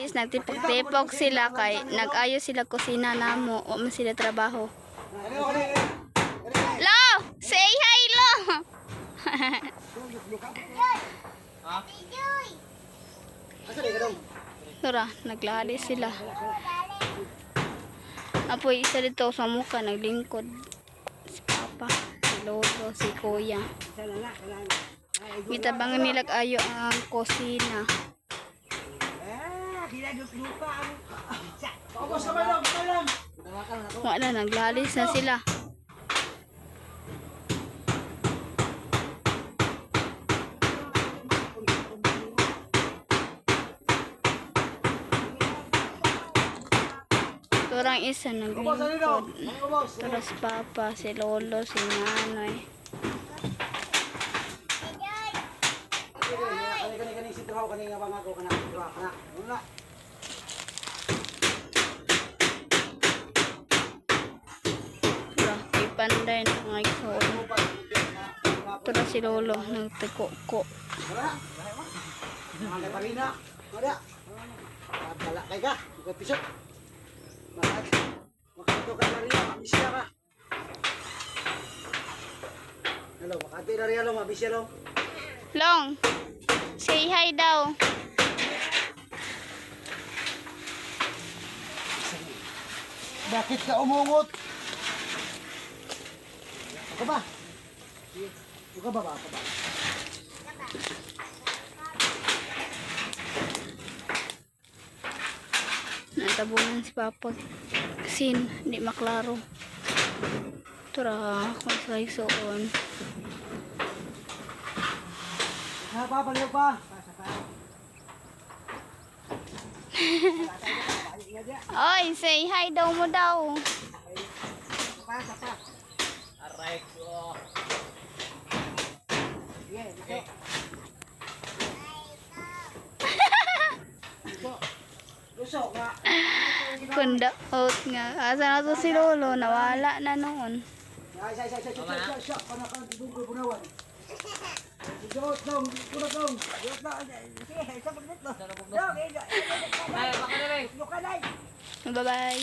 is nagtipok-tipok sila kay nag-ayo sila kusina namo, wa man sila trabaho. Lo, say hi lo. Tara, naglali sila. Apoy isa dito sa mukha naglingkod. Si Papa, si Lolo, si Kuya. Mitabangan nila ayo ang kusina. Wala, naglalis na sila. Turang isa naglingkod. Terus Papa, si Lolo, si Nanay. Panday na mga ikaw. Ito si Lolo nagtiko-ko. Long, say hi daw. Bakit ka umungot? Ako ba? Ako ba? Ako ba? Natabunan si Papa. Sin, hindi maklaro. Tara, kung sa isoon. Ha, pa, baliw pa. Oy, say hi daw mo daw. Aray ko. Lusok nga. Kunda out nga. Asa na to si Lolo? Nawala na noon. Bye-bye.